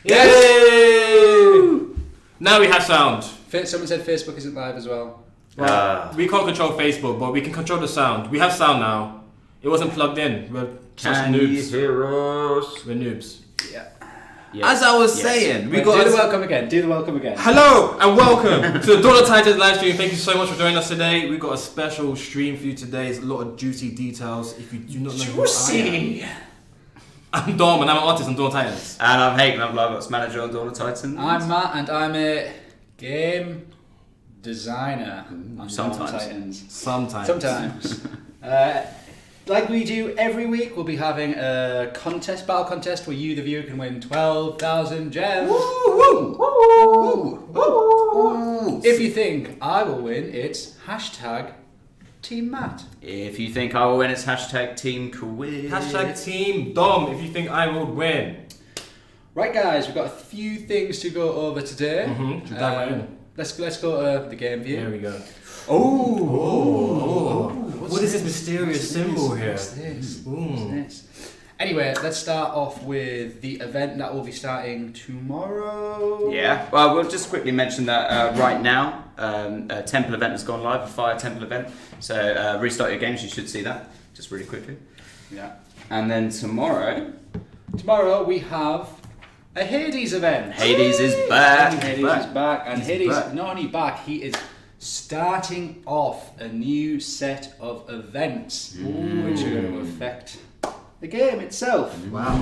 Yay! Now we have sound. Someone said Facebook isn't live as well. We can't control Facebook, but we can control the sound. We have sound now. It wasn't plugged in. We're just Can noobs. you hear us? We're noobs. Yeah. As I was saying, we got do the welcome again. Do the welcome again. Hello and welcome to the Dawn of Titans live stream. Thank you so much for joining us today. We've got a special stream for you today. It's a lot of juicy details. If you do not know who I am, I'm Dom and I'm an artist on Dawn of Titans. And I'm Hayden, I'm Live Ops Manager on Dawn of Titans. I'm Matt and I'm a game designer on Sometimes. Dawn of Titans. Sometimes. Like we do every week, we'll be having a battle contest where you, the viewer, can win 12,000 gems. Woo! If you think I will win, it's hashtag Team Matt. If you think I will win, it's hashtag Team Quiz. Hashtag Team Dom if you think I will win. Right, guys, we've got a few things to go over today. Should we dive right in? Let's go to the game view. Here we go. What is this mysterious symbol here? What's this? Anyway, let's start off with the event that will be starting tomorrow. Yeah, well, we'll just quickly mention that right now, a temple event has gone live, a fire temple event. So restart your games, you should see that, just really quickly. Yeah. And then tomorrow We have a Hades event. Hades is back. Hades is back, and Hades back. is not only back, he is starting off a new set of events which are going to affect the game itself. Wow.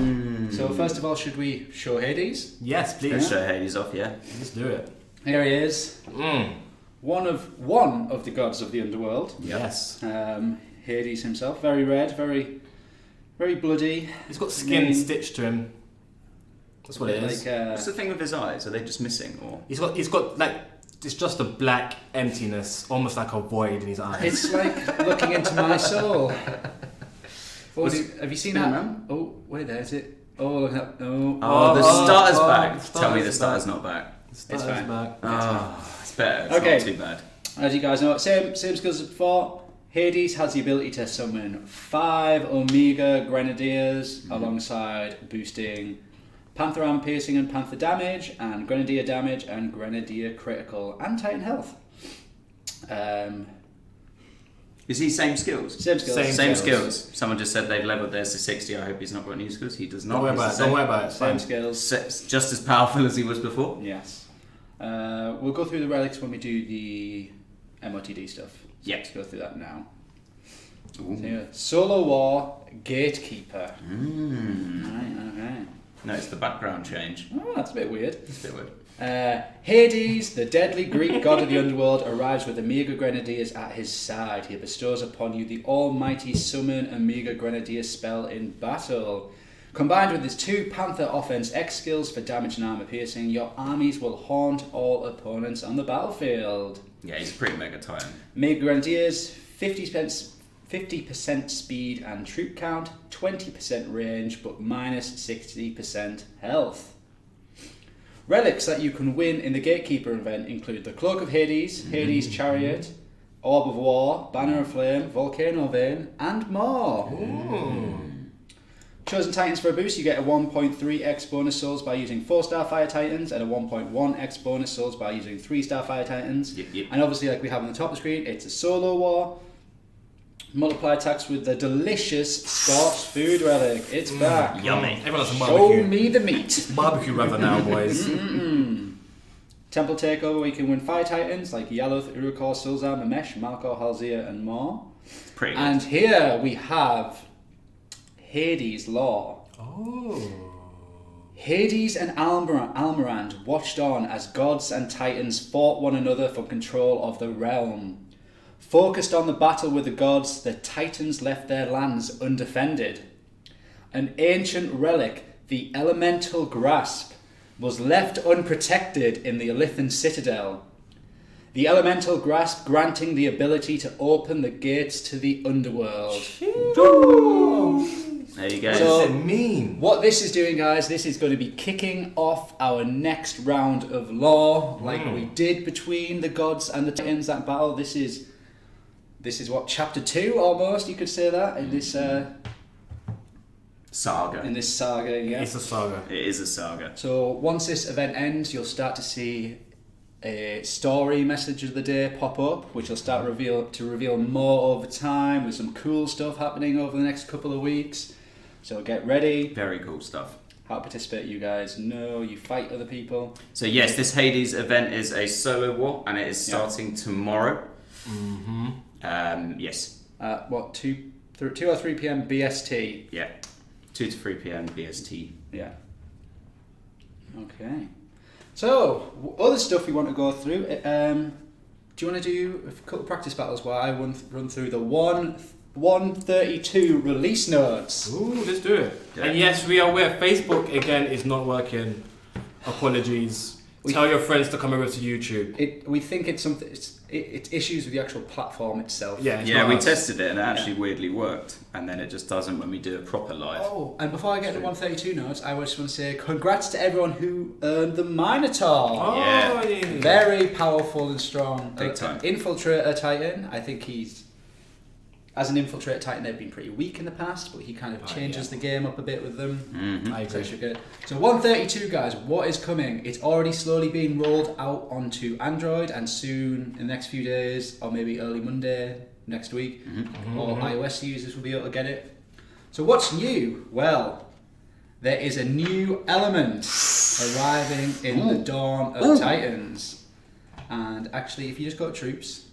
So first of all, should we show Hades? Yes, please. Let's show Hades off, yeah. Let's do it. Here he is, one of the gods of the underworld. Yes. Hades himself, very red, very, very bloody. He's got skin stitched to him. That's what it is. What's the thing with his eyes? Are they just missing, or? He's got like, it's just a black emptiness, almost like a void in his eyes. It's like looking into my soul. Have you seen that? Man? Oh, wait, there's it. Oh, look at that. Oh, the starter's back. the Tell me the starter's starter's not back. It's fine. back. Oh, it's better. It's Okay. not too bad. As you guys know, same skills as before. Hades has the ability to summon 5 Omega Grenadiers alongside boosting Panther Armor Piercing and Panther Damage, and Grenadier Damage and Grenadier Critical, and Titan Health. Is he same skills? Same skills. Same skills. Someone just said they've leveled theirs to 60. I hope he's not got new skills. He does not. Don't worry about it. Don't worry about it. It's Same fine. skills. Just as powerful as he was before. Yes. We'll go through the relics when we do the MOTD stuff. So Yep. let's go through that now. Ooh. So, yeah, Solo War Gatekeeper. Right. No, it's the background change. Oh, that's a bit weird. It's a bit weird. Hades, the deadly Greek god of the underworld, arrives with Omega Grenadiers at his side. He bestows upon you the almighty Summon Omega Grenadier spell in battle. Combined with his 2 Panther Offense X skills for damage and armor piercing, your armies will haunt all opponents on the battlefield. Yeah, he's a pretty mega titan. Omega Grenadiers, 50% speed and troop count, 20% range, but minus 60% health. Relics that you can win in the Gatekeeper event include the Cloak of Hades, Hades Chariot, Orb of War, Banner of Flame, Volcano Vein, and more. Chosen Titans for a boost, you get a 1.3x bonus souls by using 4-star Fire Titans and a 1.1x bonus souls by using 3-star Fire Titans. Yep. And obviously, like we have on the top of the screen, it's a solo war. Multiply attacks with the delicious scorched food relic. It's back. Yummy. Everyone has some Show barbecue. me the meat. Barbecue rather now, boys. Temple Takeover, where you can win Fire Titans like Yaloth, Urukor, Silzar, Mamesh, Malkor, Halzir, and more. It's pretty good. And here we have Hades' Law. Hades and Almorand watched on as gods and titans fought one another for control of the realm. Focused on the battle with the gods, the titans left their lands undefended. An ancient relic, the Elemental Grasp, was left unprotected in the Elithan Citadel. The Elemental Grasp granting the ability to open the gates to the underworld. There you go. What So- does it mean? What this is doing, guys, this is going to be kicking off our next round of lore, like we did between the gods and the titans, that battle. This is what, chapter 2 almost, you could say that, in this Saga. saga, yeah. It's a saga. It is a saga. So once this event ends, you'll start to see a story message of the day pop up, which will start to reveal more over time with some cool stuff happening over the next couple of weeks. So get ready. Very cool stuff. How to participate, you guys know. You fight other people. So yes, this Hades event is a solo war, and it is starting tomorrow. Yes. What, 2 or 3 p.m. BST? Yeah. 2 to 3 p.m. BST. Yeah. Okay. So, other stuff we want to go through. Do you want to do a couple of practice battles while I run through the 132 release notes? Ooh, let's do it. Yeah. And yes, we are aware Facebook again is not working. Apologies. Tell your friends to come over to YouTube. We think it's something. It's issues with the actual platform itself. Yeah, we tested it and it actually weirdly worked, and then it just doesn't when we do a proper live. Oh, and before I get to 132 notes, I just want to say congrats to everyone who earned the Minotaur. Oh, yeah. Very powerful and strong. Big time. Infiltrator Titan. I think as an Infiltrator Titan, they've been pretty weak in the past, but he kind of changes the game up a bit with them. Mm-hmm. I agree. So 132, guys, what is coming? It's already slowly being rolled out onto Android, and soon, in the next few days, or maybe early Monday next week, all iOS users will be able to get it. So what's new? Well, there is a new element arriving in the Dawn of Titans. And actually, if you just go to Troops,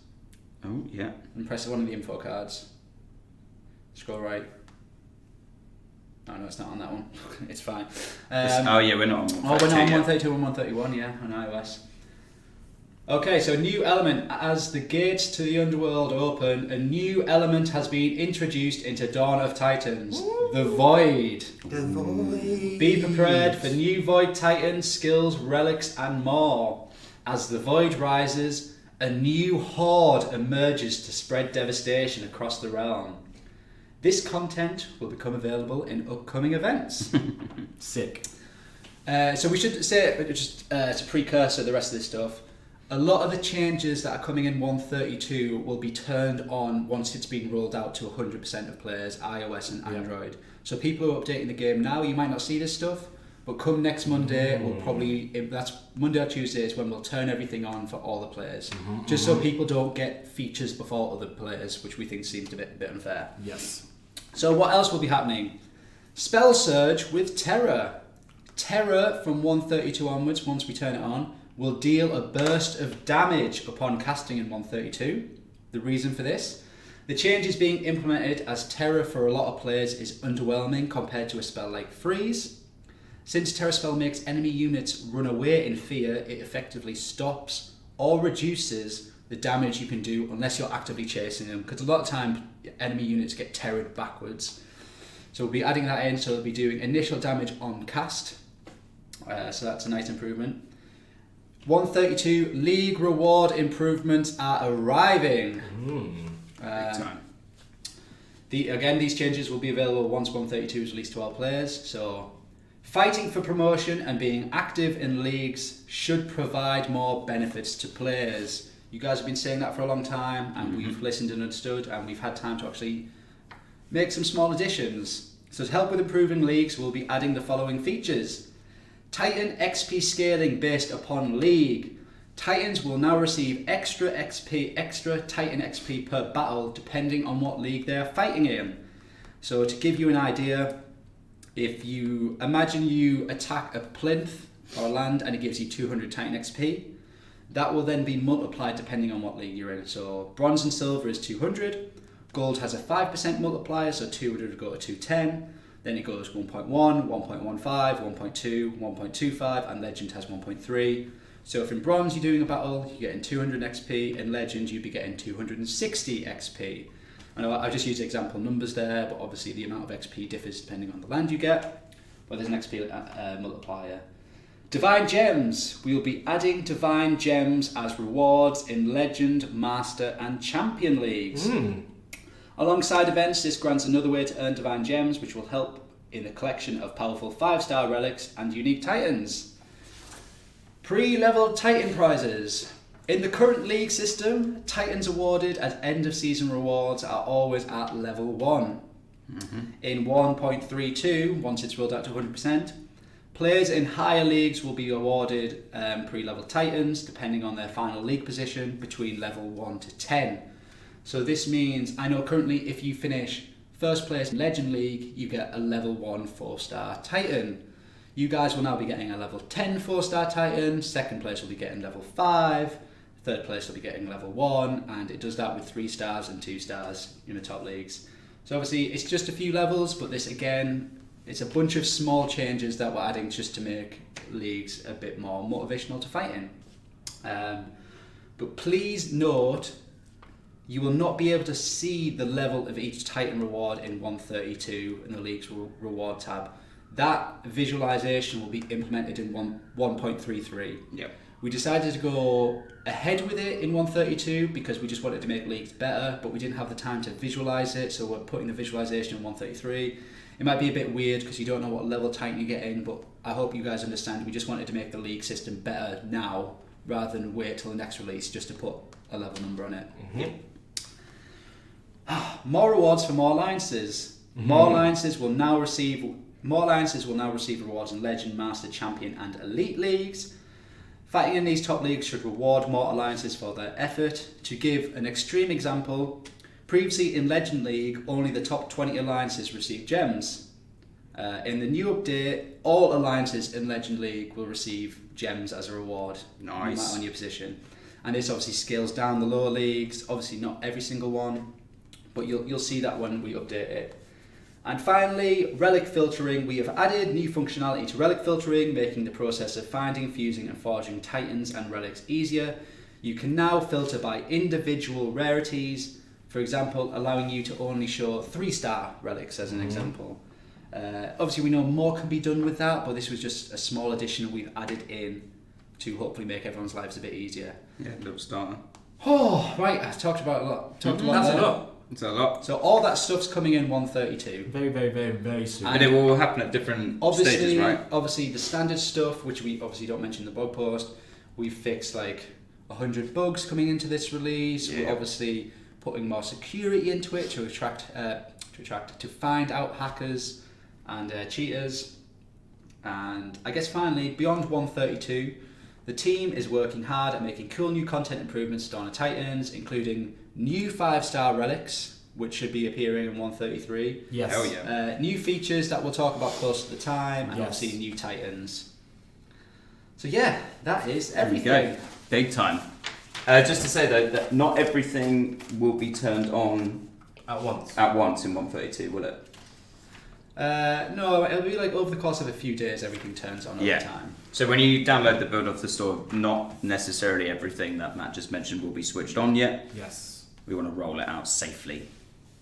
and press one of the info cards, scroll right. Oh no, it's not on that one. It's fine. We're not on 132. We're not on 132 and 131, yeah, on iOS. Okay, so new element. As the gates to the underworld open, a new element has been introduced into Dawn of Titans. The Void. The Void. Be prepared for new Void Titan skills, relics, and more. As the Void rises, a new horde emerges to spread devastation across the realm. This content will become available in upcoming events. Sick. So we should say, just to precursor the rest of this stuff, a lot of the changes that are coming in 132 will be turned on once it's been rolled out to 100% of players, iOS and Android. So people who are updating the game now, you might not see this stuff, but come next Monday, that's Monday or Tuesday is when we'll turn everything on for all the players. Just so people don't get features before other players, which we think seems a bit unfair. Yes. So what else will be happening? Spell Surge with Terror. Terror from 132 onwards, once we turn it on, will deal a burst of damage upon casting in 132. The reason for this? The change is being implemented as Terror for a lot of players is underwhelming compared to a spell like Freeze. Since Terror Spell makes enemy units run away in fear, it effectively stops or reduces the damage you can do unless you're actively chasing them, because a lot of time enemy units get terrored backwards. So we'll be adding that in, so we'll be doing initial damage on cast. So that's a nice improvement. 132 League reward improvements are arriving. Big time. Again, these changes will be available once 132 is released to all players. So fighting for promotion and being active in leagues should provide more benefits to players. You guys have been saying that for a long time, and we've listened and understood, and we've had time to actually make some small additions. So to help with improving leagues, we'll be adding the following features. Titan XP scaling based upon league. Titans will now receive extra Titan XP per battle depending on what league they are fighting in. So to give you an idea, if you imagine you attack a plinth or a land and it gives you 200 Titan XP, that will then be multiplied depending on what league you're in. So bronze and silver is 200, gold has a 5% multiplier, so 200 would go to 210, then it goes 1.1, 1.15, 1.2, 1.25, and legend has 1.3. So if in bronze you're doing a battle, you're getting 200 XP, in legend you'd be getting 260 XP. I know I just used example numbers there, but obviously the amount of XP differs depending on the land you get, but there's an XP multiplier. Divine Gems. We will be adding Divine Gems as rewards in Legend, Master and Champion Leagues. Alongside events, this grants another way to earn Divine Gems, which will help in the collection of powerful 5-star relics and unique Titans. Pre-leveled Titan prizes. In the current league system, Titans awarded as end-of-season rewards are always at level 1. In 1.32, once it's rolled out to 100%, Players in higher leagues will be awarded pre-level Titans, depending on their final league position, between level 1 to 10. So this means, I know currently if you finish first place in Legend League, you get a level 1 4-star Titan. You guys will now be getting a level 10 4-star Titan, second place will be getting level 5, third place will be getting level 1, and it does that with 3 stars and 2 stars in the top leagues. So obviously it's just a few levels, but this again, it's a bunch of small changes that we're adding just to make leagues a bit more motivational to fight in. But please note, you will not be able to see the level of each Titan reward in 132 in the league's reward tab. That visualization will be implemented in 1.33. Yep. We decided to go ahead with it in 132 because we just wanted to make leagues better, but we didn't have the time to visualize it, so we're putting the visualization in 133. It might be a bit weird because you don't know what level Titan you get in, but I hope you guys understand we just wanted to make the league system better now rather than wait till the next release just to put a level number on it. Mm-hmm. More rewards for more alliances. Mm-hmm. More alliances will now receive rewards in Legend, Master, Champion and Elite leagues. Fighting in these top leagues should reward more alliances for their effort. To give an extreme example, previously in Legend League, only the top 20 alliances received gems. In the new update, all alliances in Legend League will receive gems as a reward. Nice. No matter on your position. And this obviously scales down the lower leagues, obviously not every single one, but you'll see that when we update it. And finally, relic filtering. We have added new functionality to relic filtering, making the process of finding, fusing and forging Titans and relics easier. You can now filter by individual rarities, for example, allowing you to only show 3-star relics as an example. Obviously we know more can be done with that, but this was just a small addition we've added in to hopefully make everyone's lives a bit easier. Yeah, little starter. Oh, right, I've talked about a lot. That's a lot. It's a lot. So all that stuff's coming in 132. Very, very, very, very soon. And it will happen at different stages, right? Obviously, the standard stuff, which we obviously don't mention in the blog post, we've fixed like 100 bugs coming into this release. Yeah. We're obviously putting more security into it to find out hackers and cheaters. And I guess finally, beyond 132, the team is working hard at making cool new content improvements to Dawn of Titans, including new 5-star relics, which should be appearing in 133. Yes. Hell yeah. New features that we'll talk about close to the time, and Yes. obviously new Titans. So yeah, that is everything. There you go. Big time. Just to say though, that not everything will be turned on At once. in 132, will it? No, it'll be like over the course of a few days, everything turns on over time. So when you download the build off the store, not necessarily everything that Matt just mentioned will be switched on yet. Yes. We want to roll it out safely.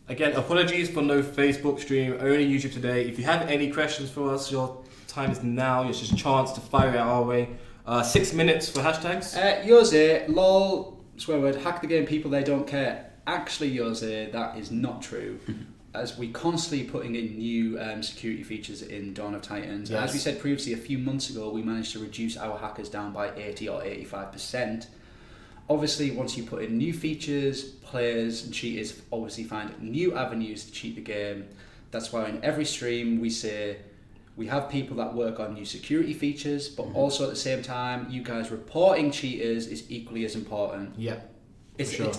Again, apologies for no Facebook stream, only YouTube today. If you have any questions for us, your time is now. It's just a chance to fire it our way. 6 minutes for hashtags. Jose, lol, swear word, hack the game, people, they don't care. Actually, Jose, that is not true. As we constantly putting in new security features in Dawn of Titans. Yes. As we said previously, a few months ago, we managed to reduce our hackers down by 80 or 85%. Obviously, once you put in new features, players and cheaters obviously find new avenues to cheat the game. That's why in every stream we say we have people that work on new security features, but also at the same time, you guys reporting cheaters is equally as important. Yeah, It's, sure.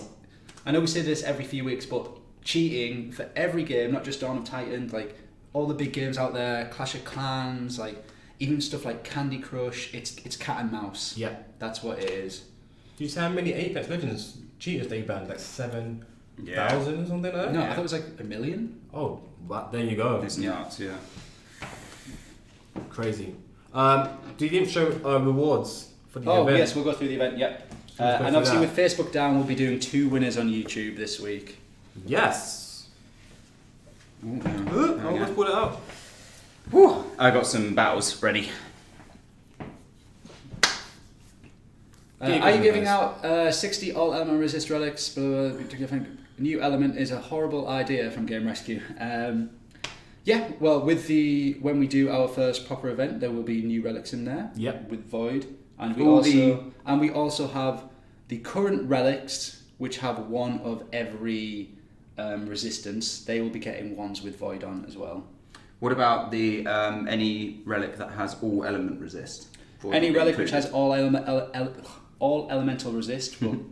I know we say this every few weeks, but cheating for every game, not just Dawn of Titans, like all the big games out there, Clash of Clans, like even stuff like Candy Crush, it's cat and mouse. Yeah. That's what it is. Do you see how many Apex Legends cheaters they banned? Like 7,000 or something like that? No, I thought it was like 1 million. Oh, well, there you go. It's nuts, yeah. Crazy. Do you even show rewards for the event? Oh yes, we'll go through the event, yep. So let's go And through obviously that. with Facebook down, we'll be doing 2 winners on YouTube this week. Yes. Ooh, Oh, let's pull it out. Whew. I got some battles ready. Are you giving out 60 all element resist relics? Do you think new element is a horrible idea from Game Rescue? Yeah, well, when we do our first proper event, there will be new relics in there. Yep. With Void, and we also have the current relics, which have one of every resistance. They will be getting ones with Void on as well. What about the any relic that has all element resist? Any relic which has all elemental resist will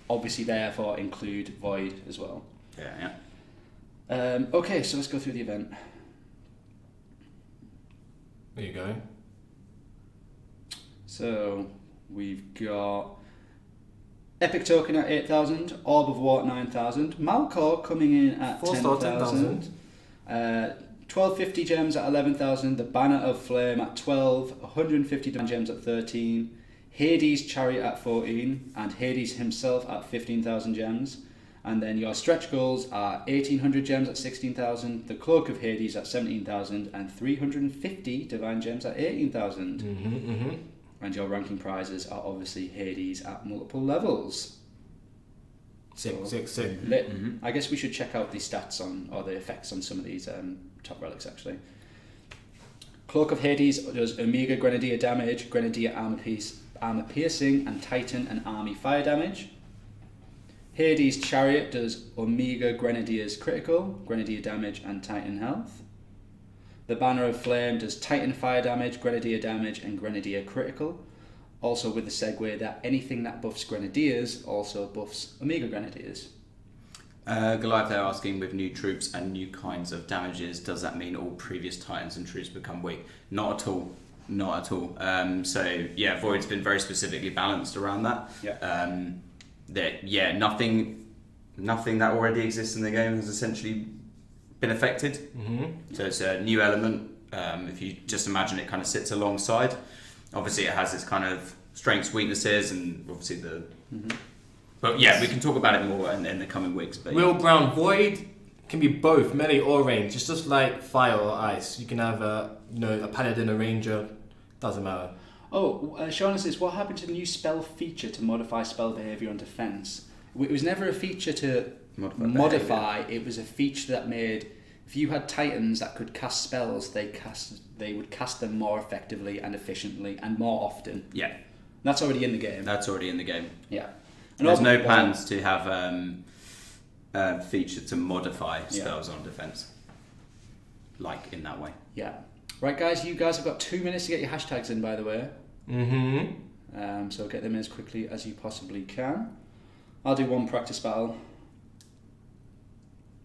obviously therefore include void as well. Yeah. Okay, so let's go through the event. There you go. So we've got Epic Token at 8,000, Orb of War at 9,000, Malkor coming in at 10,000, 1250 gems at 11,000, the Banner of Flame at 12, 150 gems at 13, Hades Chariot at 14, and Hades himself at 15,000 gems. And then your stretch goals are 1,800 gems at 16,000, the Cloak of Hades at 17,000, and 350 divine gems at 18,000. And your ranking prizes are obviously Hades at multiple levels. Sick. I guess we should check out the stats on, or the effects on some of these top relics actually. Cloak of Hades does Omega Grenadier damage, Grenadier armor piercing, and Titan and Army fire damage. Hades Chariot does Omega Grenadier's critical, Grenadier damage, and Titan health. The Banner of Flame does Titan fire damage, Grenadier damage, and Grenadier critical. Also with the segue that anything that buffs Grenadiers also buffs Omega Grenadiers. Goliath there asking, with new troops and new kinds of damages, does that mean all previous Titans and troops become weak? Not at all. So yeah, Void's been very specifically balanced around that. Nothing that already exists in the game has essentially been affected. So it's a new element. If you just imagine it kind of sits alongside, obviously it has its kind of strengths, weaknesses, and obviously the but yeah, we can talk about it more in the coming weeks. But Will Brown, Void can be both melee or range. It's just like fire or ice. You can have a paladin, a ranger, doesn't matter. Sean says, what happened to the new spell feature to modify spell behavior and defense? It was never a feature to modify. It was a feature that made, if you had Titans that could cast spells, they would cast them more effectively and efficiently and more often. Yeah, that's already in the game. Yeah, and there's no plans to have a feature to modify spells on defense, like in that way. Yeah. Right, guys, you guys have got 2 minutes to get your hashtags in, by the way. So get them in as quickly as you possibly can. I'll do one practice battle.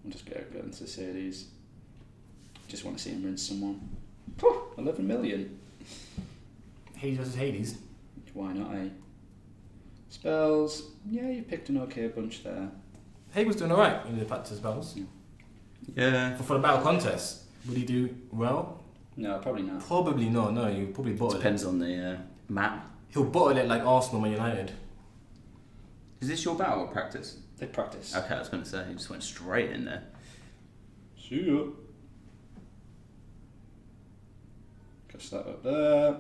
I'll just go into series. Just want to see him rinse someone. 11 million. Hades versus Hades. Why not, eh? Spells. Yeah, you picked an okay bunch there. Hades was doing alright in the practice battles. Yeah. For the battle contest, would he do well? No, probably not. Probably not, no. You probably bottled it. Depends on the map. He'll bottle it like Arsenal and United. Is this your battle or practice? They practice. Okay, I was going to say, he just went straight in there. See ya. Cast that up there.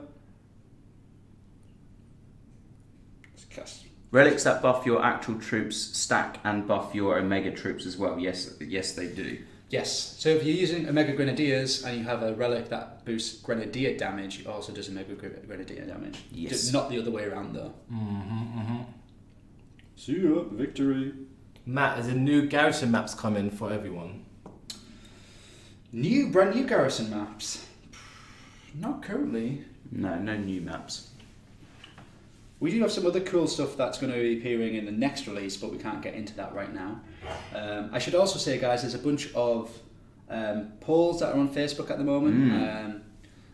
Let's cast. Relics that buff your actual troops stack and buff your Omega troops as well. Yes, they do. Yes, so if you're using Omega Grenadiers and you have a relic that boosts Grenadier damage, it also does Omega Grenadier damage. Yes. Just not the other way around though. See ya, victory. Matt, is a new garrison maps coming for everyone? Brand new garrison maps? Not currently. No new maps. We do have some other cool stuff that's going to be appearing in the next release, but we can't get into that right now. I should also say, guys, there's a bunch of polls that are on Facebook at the moment.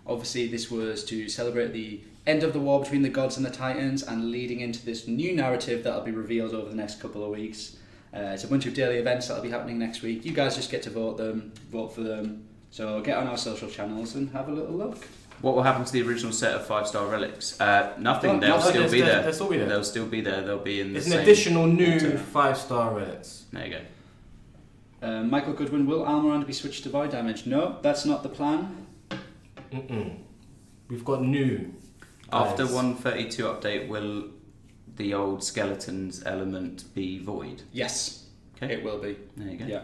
Obviously, this was to celebrate the end of the war between the gods and the Titans and leading into this new narrative that'll be revealed over the next couple of weeks. It's a bunch of daily events that'll be happening next week. You guys just get to vote for them. So get on our social channels and have a little look. What will happen to the original set of 5-star relics? Nothing. They'll still be there. They'll still be there. They'll still be there. They'll be in the same. It's an additional new 5-star relics. There you go. Michael Goodwin, will Almirand be switched to void damage? No, that's not the plan. We've got new. After 132 update, will the old skeletons element be void? Yes. Okay. It will be. There you go. Yeah.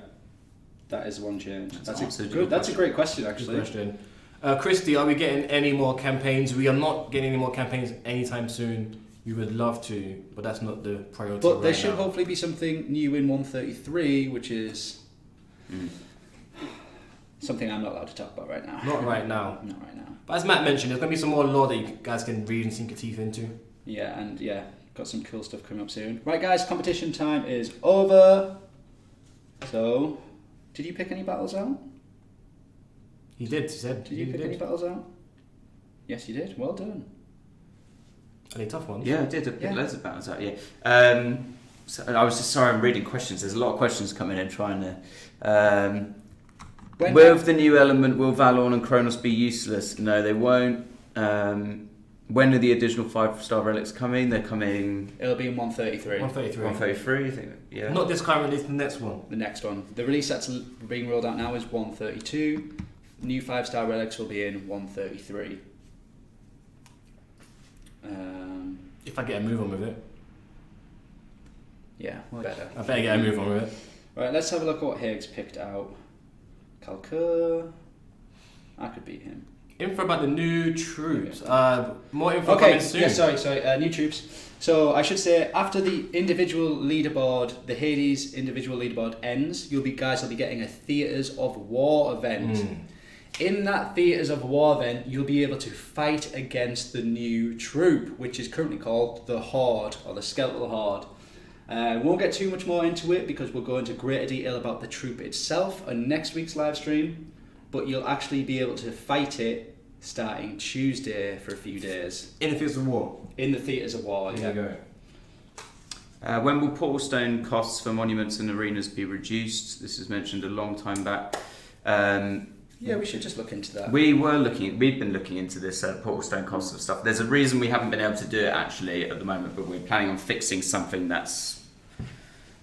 That is one change. That's a great question, actually. Good question. Christy, are we getting any more campaigns? We are not getting any more campaigns anytime soon. We would love to, but that's not the priority. But there should hopefully be something new in 133, which is Something I'm not allowed to talk about right now. Not right now. Not right now. But as Matt mentioned, there's going to be some more lore that you guys can read and sink your teeth into. Yeah, and got some cool stuff coming up soon. Right, guys, competition time is over. So, did you pick any battles out? He did, he said. Did you pick any battles out? Yes, you did. Well done. Are they tough ones? Yeah, I did. I picked loads of battles out, So I was just sorry, I'm reading questions. There's a lot of questions coming in trying to... with the new element, will Valorn and Kronos be useless? No, they won't. When are the additional 5-star relics coming? They're coming... It'll be in 133. 133, I think. Yeah. Not this current release, the next one. The next one. The release that's being rolled out now is 132. New 5-star relics will be in 133. If I get a move on with it. Yeah, better. I better get a move on with it. Right, let's have a look at what Higgs picked out. Kalkur. I could beat him. Info about the new troops. More info coming soon. Yeah, sorry. New troops. So I should say after the individual leaderboard, the Hades individual leaderboard ends, you'll be getting a Theatres of War event. In that Theatres of War event, you'll be able to fight against the new troop, which is currently called the Horde, or the Skeletal Horde. Won't get too much more into it because we'll go into greater detail about the troop itself on next week's live stream, but you'll actually be able to fight it starting Tuesday for a few days. In the Theatres of War? In the Theatres of War, There you go. When will portal stone costs for monuments and arenas be reduced? This is mentioned a long time back. Yeah, we should just look into that. We've been looking into this portal stone costs of stuff. There's a reason we haven't been able to do it actually at the moment, but we're planning on fixing something that's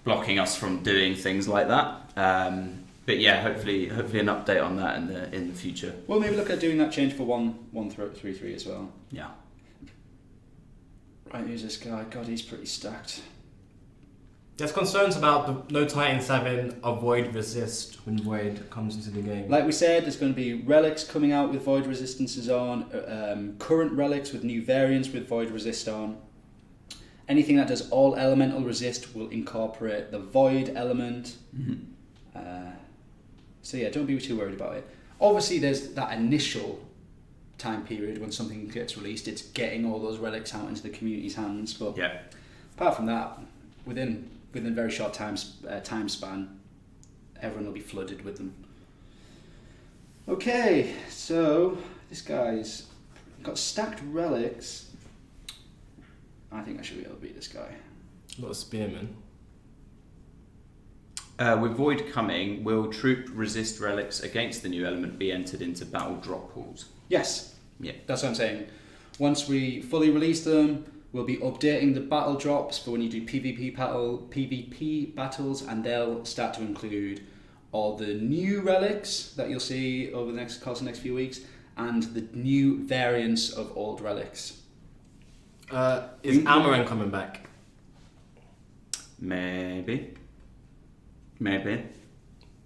blocking us from doing things like that. But yeah, hopefully an update on that in the future. Well, maybe look at doing that change for 133 as well. Yeah. Right, who's this guy? God, he's pretty stacked. There's concerns about no Titans having a Void resist when Void comes into the game. Like we said, there's going to be relics coming out with Void resistances on, current relics with new variants with Void resist on. Anything that does all elemental resist will incorporate the Void element. So yeah, don't be too worried about it. Obviously, there's that initial time period when something gets released. It's getting all those relics out into the community's hands. But yeah. Apart from that, within a very short time span, everyone will be flooded with them. Okay, so this guy's got stacked relics. I think I should be able to beat this guy. A lot of spearmen. With Void coming, will troop resist relics against the new element be entered into battle drop pools? Yes. Yeah. That's what I'm saying. Once we fully release them, we'll be updating the battle drops for when you do PvP battles, and they'll start to include all the new relics that you'll see over the course of the next few weeks, and the new variants of old relics. Is Amaran coming back? Maybe.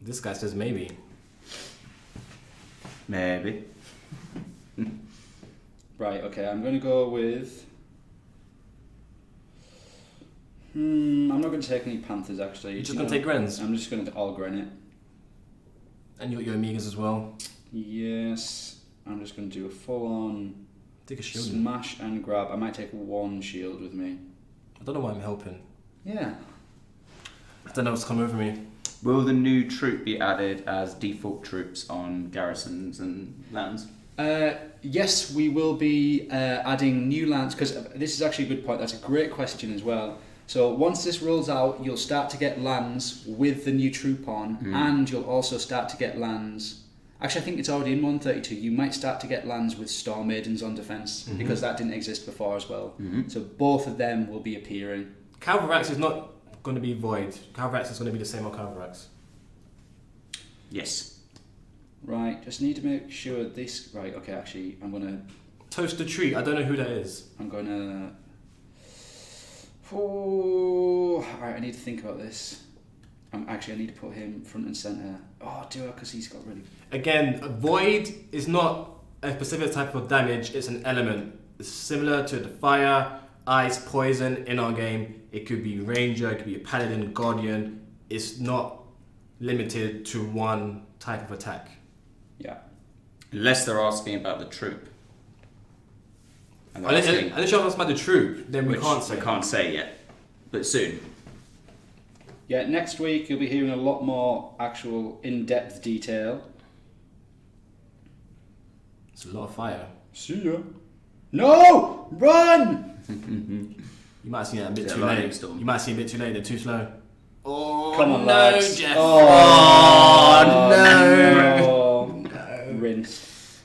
This guy says maybe. Maybe. Right, okay, I'm going to go with... I'm not going to take any Panthers, actually. You're just going to take Grens? I'm just going to all Gren it. And you got your Amigas as well? Yes. I'm just going to do a full-on Take a shield. smash and grab. I might take one shield with me. I don't know why I'm helping. Yeah. I don't know what's come over me. Will the new troop be added as default troops on garrisons and lands? Yes, we will be adding new lands, because this is actually a good point. That's a great question as well. So once this rolls out, you'll start to get lands with the new troop on, and you'll also start to get lands. Actually, I think it's already in 132. You might start to get lands with Storm Maidens on defense, because that didn't exist before as well. So both of them will be appearing. Calvarax is not going to be Void. Calvarax is going to be the same old Calvarax. Yes. Right, just need to make sure this... Right, okay, actually, I'm going to... Toast the Tree, I don't know who that is. I'm going to... Oh, alright, I need to think about this. I need to put him front and centre. Oh, do I? Because he's got really... Again, Void is not a specific type of damage, it's an element. It's similar to the fire, ice, poison in our game. It could be Ranger, it could be a Paladin, Guardian. It's not limited to one type of attack. Unless they're asking about the troop. And they're Unless asking, you ask about the troop, then we which can't say. we can't say yet, but soon. Yeah, next week you'll be hearing a lot more actual in-depth detail. It's a lot of fire. See ya. No! Run! You might have seen it a bit Is it too a lightning late. storm? You might see it a bit too late. They're too slow. Oh Come on, no, lads. Jeff! Oh, no! no. Rinse.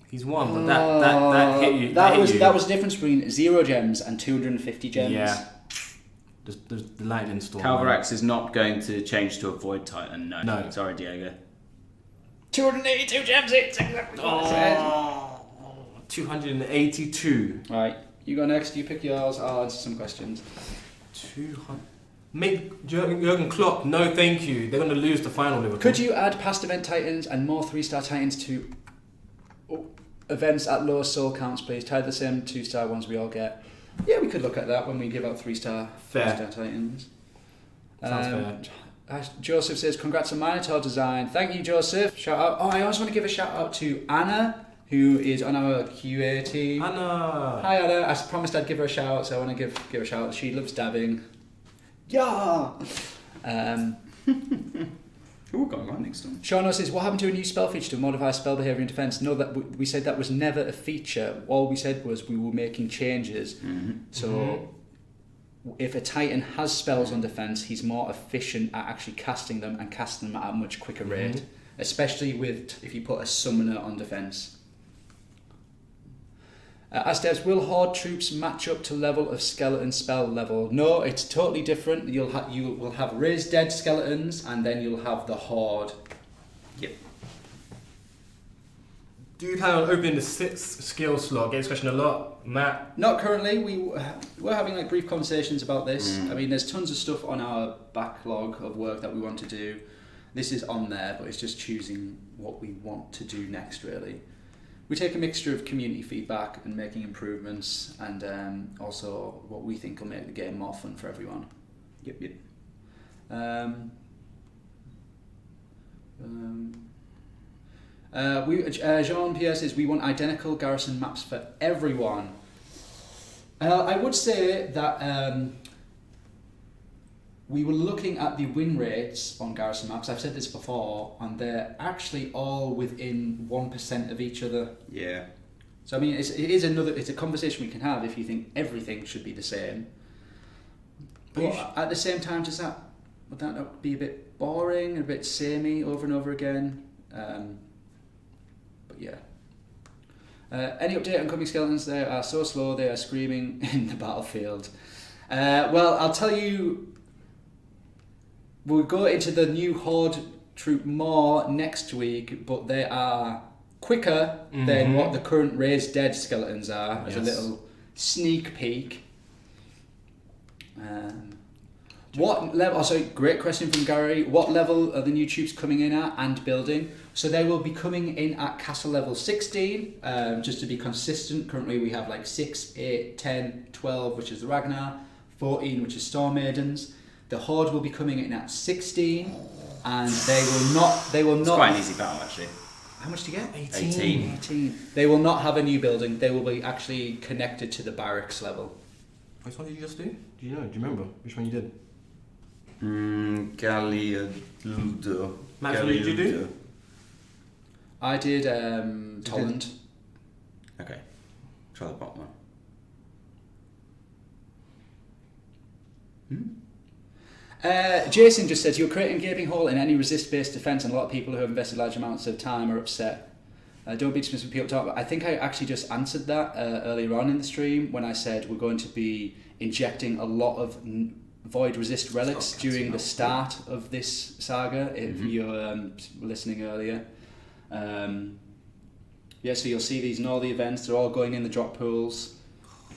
He's won, but that hit you. That hit was you. the difference between 0 gems and 250 gems. Yeah. The lightning storm. Calvarax is not going to change to a Void Titan. No. No. Sorry, Diego. 282 gems. It's exactly what I said. Oh, 282. Right, you go next. You pick yours. I'll answer some questions. 200. Make Jurgen Klopp. No, thank you. They're going to lose the final. Liverpool. Could you add past event titans and more 3-star titans to events at lower soul counts, please? Tie the same 2-star ones we all get. Yeah, we could look at that when we give out 3-star titans. Sounds fair. Joseph says, congrats on Minotaur design. Thank you, Joseph. Shout out. Oh, I also want to give a shout out to Anna, who is on our QA team. Anna. Hi, Anna. I promised I'd give her a shout out, so I want to give her a shout out. She loves dabbing. Yeah! Ooh, got a lightning storm. Sean says, what happened to a new spell feature to modify spell behaviour in defence? No, that we said that was never a feature. All we said was we were making changes. Mm-hmm. So if a Titan has spells on defence, he's more efficient at actually casting them and casting them at a much quicker rate. Especially with if you put a summoner on defence. Astez, will Horde troops match up to level of skeleton spell level? No, it's totally different. You will have raised dead skeletons, and then you'll have the Horde. Yep. Do you plan on opening the 6th skill slot? Get this question a lot, Matt. Not currently. We're having like brief conversations about this. I mean, there's tons of stuff on our backlog of work that we want to do. This is on there, but it's just choosing what we want to do next, really. We take a mixture of community feedback and making improvements, and also what we think will make the game more fun for everyone. Yep. Jean-Pierre says we want identical garrison maps for everyone. I would say that we were looking at the win rates on garrison maps. I've said this before, and they're actually all within 1% of each other. Yeah. So I mean, it's a conversation we can have if you think everything should be the same. But at the same time, would that not be a bit boring and a bit samey over and over again? But yeah. Any update on coming skeletons? They are so slow. They are screaming in the battlefield. Well, I'll tell you. We'll go into the new Horde troop more next week, but they are quicker than what the current raised dead skeletons are, as a little sneak peek. What level? Also, great question from Gary. What level are the new troops coming in at and building? So they will be coming in at castle level 16, just to be consistent. Currently we have like 6, 8, 10, 12, which is the Ragnar, 14, which is Storm Maidens. The Horde will be coming in at 16, and they will not. It's quite an easy battle, actually. How much do you get? 18. They will not have a new building. They will be actually connected to the barracks level. Which one did you just do? Do you know? Do you remember which one you did? Gallialudo. Max, what did you do? I did Tolland. Okay. Try the bottom one. Jason just says, you're creating a gaping hole in any resist-based defence, and a lot of people who have invested large amounts of time are upset. Don't be dismissive when people talk about. I think I actually just answered that earlier on in the stream when I said we're going to be injecting a lot of void resist relics during the start of this saga, if you're listening earlier. Yeah, so you'll see these in all the events. They're all going in the drop pools.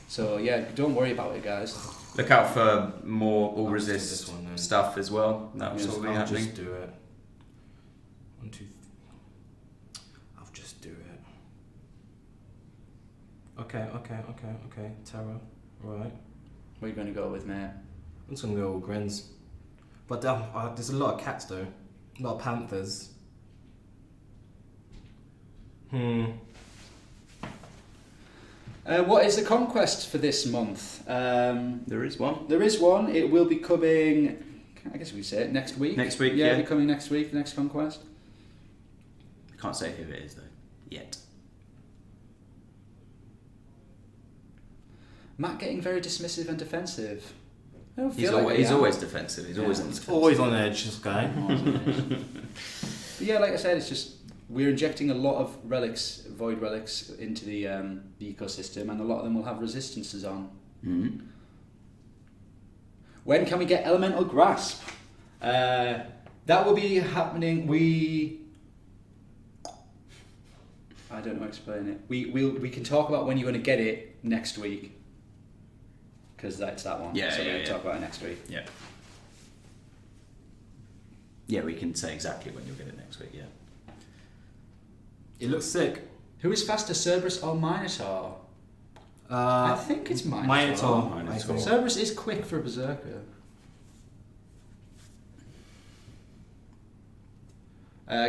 So yeah, don't worry about it, guys. Look out for more all resist stuff as well. That will I'll be happening. just do it. 1, 2, 3. I'll just do it. Okay. Terror. Right. What are you going to go with, mate? I'm just gonna go with Grens. But there's a lot of cats though. A lot of panthers. What is the conquest for this month? There is one. There is one. It will be coming, I guess we say it, next week. Next week, Yeah, yeah. it'll be coming next week, the next conquest. I can't say who it is, though, yet. Matt getting very dismissive and defensive. I don't He's feel like always defensive. He's always on the defensive. Always on edge, this guy. But yeah, like I said, it's just we're injecting a lot of relics, void relics, into the ecosystem, and a lot of them will have resistances on. Mm-hmm. When can we get elemental grasp? That will be happening. I don't know how to explain it. We can talk about when you're going to get it next week, because that's that one. Yeah, so yeah, we'll talk about it next week. Yeah. Yeah, we can say exactly when you'll get it next week. Yeah. It looks sick. Who is faster, Cerberus or Minotaur? I think it's Minotaur. Minotaur. Cerberus is quick for a berserker.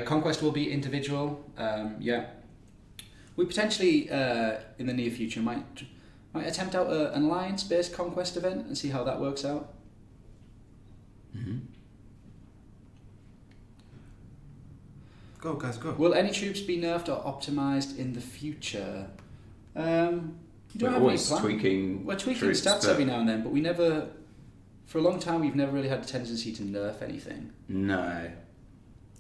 Conquest will be individual. Yeah. We potentially, in the near future, might attempt out an alliance-based conquest event and see how that works out. Mm-hmm. Go, guys, go. Will any troops be nerfed or optimized in the future? You don't We're have always any plan. tweaking. We're tweaking troops, stats but every now and then, but we never, for a long time, we've never really had a tendency to nerf anything. No.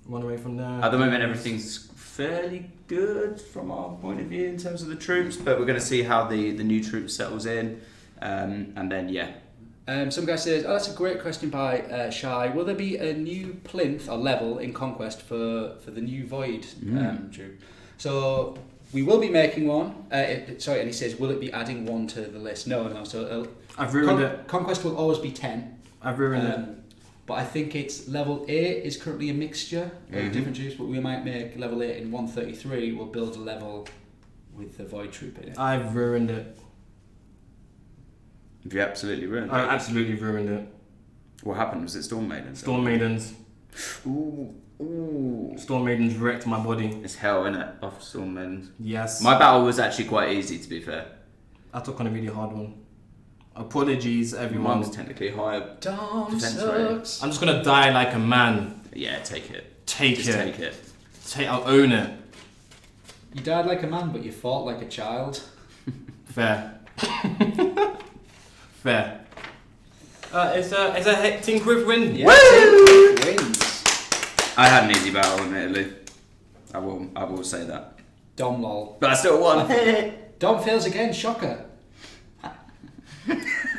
One away from there. At the moment, everything's fairly good from our point of view in terms of the troops, but we're going to see how the new troop settles in, and then yeah. Some guy says, "Oh, that's a great question by Shy. Will there be a new plinth or level in Conquest for the new Void troop?" So we will be making one. And he says, "Will it be adding one to the list?" No. So I've ruined it. Conquest will always be 10. I've ruined it. But I think it's level 8 is currently a mixture of different troops, but we might make level 8 in 133. We'll build a level with the Void troop in it. I've ruined it. Have you absolutely ruined it? I absolutely ruined it. What happened? Was it Storm Maidens? Storm Maidens. Ooh. Storm Maidens wrecked my body. It's hell, innit? Off Storm Maidens. Yes. My battle was actually quite easy, to be fair. I took on a really hard one. Apologies, Mine everyone. was technically higher. Dom Defense sucks. I'm just gonna die like a man. Yeah, take it. Take Just it. take it. I'll own it. You died like a man, but you fought like a child. Fair. Fair. It's a Team Quiff win. Yeah, Team wins. I had an easy battle, admittedly. I will say that. Dom lol. But I still won. Dom fails again, shocker.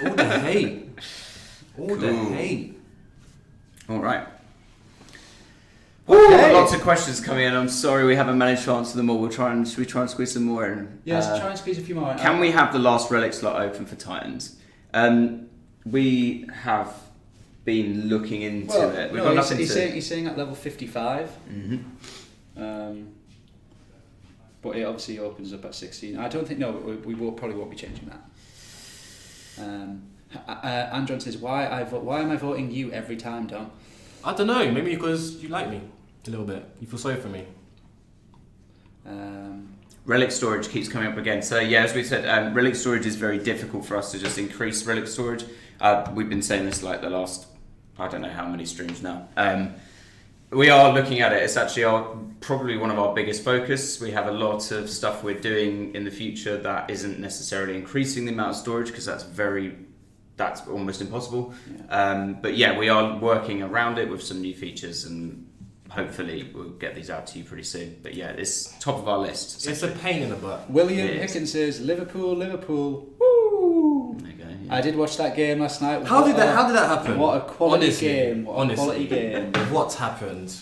All the hate. All the Cool. hate. All right. Okay. Lots of questions coming in. I'm sorry we haven't managed to answer them all. Should we try and squeeze some more in? Yeah, let's try and squeeze a few more. Can we have the last relic slot open for Titans? We have been looking into it. We've got nothing to... He's saying at level 55. Mm-hmm. But it obviously opens up at 16. I don't think... No, we probably won't be changing that. Andron says, why am I voting you every time, Dom? I don't know. Maybe because you like me a little bit. You feel sorry for me. Relic storage keeps coming up again. So yeah, as we said, relic storage is very difficult for us to just increase relic storage. We've been saying this like the last, I don't know how many streams now. We are looking at it. It's actually probably one of our biggest focus. We have a lot of stuff we're doing in the future that isn't necessarily increasing the amount of storage because that's almost impossible. Yeah. But yeah, we are working around it with some new features and hopefully we'll get these out to you pretty soon. But yeah, it's top of our list. It's a pain in the butt. William Hickens says, Liverpool. Woo! There you go, yeah. I did watch that game last night. How did that happen? What a quality Honestly, game. What a honestly. quality game. What's happened?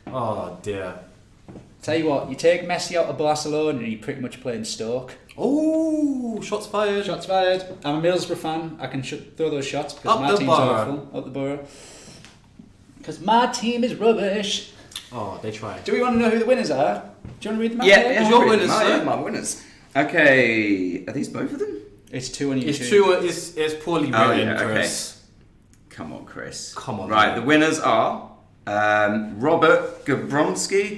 Oh dear. Tell you what, you take Messi out of Barcelona and you're pretty much playing Stoke. Oh, shots fired. Shots fired. I'm a Middlesbrough fan. I can throw those shots because Up my the team's borough. awful. Up the borough. Because my team is rubbish. Oh, they tried. Do we want to know who the winners are? Do you want to read them out? Yeah, there? yeah, your I'll read winners, them out, sir. yeah, my winners. Okay, are these both of them? It's 2 on YouTube. It's true. It's poorly written, Oh, yeah, okay. Chris. Come on, Chris. Come on. Right, man. the winners are Robert Gavronsky.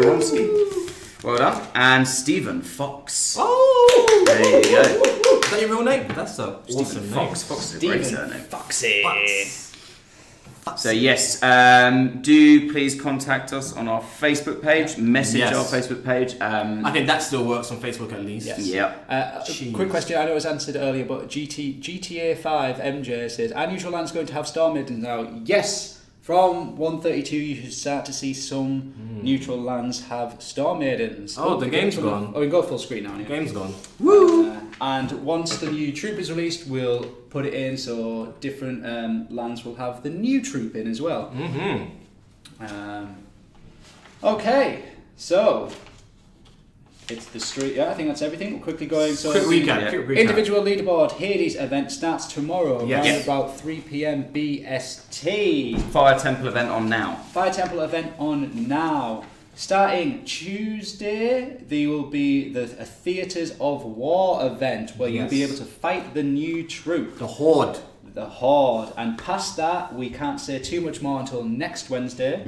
Skoronsky. Well done. And Stephen Fox. Oh! There you go. Is that your real name? That's a Stephen awesome Fox. name. Fox is a great surname. Foxy. So yes, do please contact us on our Facebook page. Message our Facebook page. I think that still works on Facebook at least. Yes. Yeah. Quick question. I know it was answered earlier, but GTA 5 MJ says, Unusual Land's going to have Star Maidens now. Yes. From 132, you should start to see some neutral lands have Star Maidens. Oh, the game's gone. Oh, we can go full screen now. Yeah. Game's gone. Woo! And once the new troop is released, we'll put it in so different lands will have the new troop in as well. Okay, so it's the street. Yeah, I think that's everything. We're quickly going. So quick recap. Individual leaderboard. Hades event starts tomorrow around about 3 p.m. BST. Fire Temple event on now. Fire Temple event on now. Starting Tuesday, there will be a Theatres of War event where you'll be able to fight the new troop. The Horde. The Horde. And past that, we can't say too much more until next Wednesday.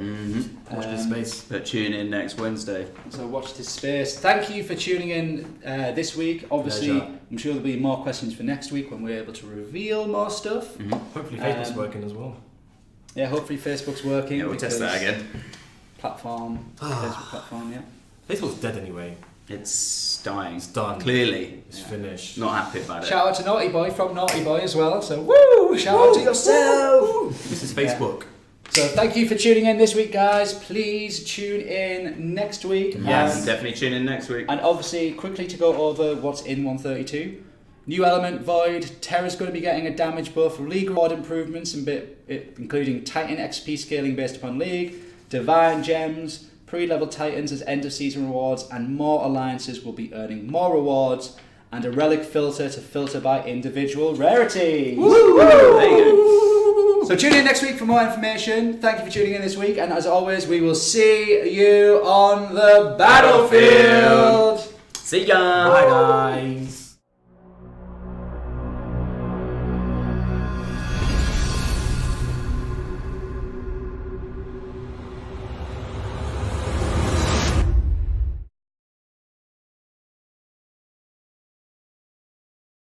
Watch this space. But tune in next Wednesday. So watch this space. Thank you for tuning in this week. Obviously, Pleasure. I'm sure there'll be more questions for next week when we're able to reveal more stuff. Hopefully Facebook's working as well. Yeah, hopefully Facebook's working. Yeah, we'll test that again. Facebook platform, yeah. Facebook's dead anyway. It's dying. It's done. Clearly. It's finished. Not happy about it. Shout out to Naughty Boy from Naughty Boy as well. So woo! Shout out to yourself. This is Facebook. So thank you for tuning in this week, guys. Please tune in next week. Yes, definitely tune in next week. And obviously, quickly to go over what's in 132. New element Void. Terra's going to be getting a damage buff. League reward improvements, including Titan XP scaling based upon League, Divine Gems, pre-level Titans as end of season rewards, and more alliances will be earning more rewards, and a relic filter to filter by individual rarity. Woo! There you go. So tune in next week for more information. Thank you for tuning in this week, and as always, we will see you on the battlefield. See ya. Bye guys.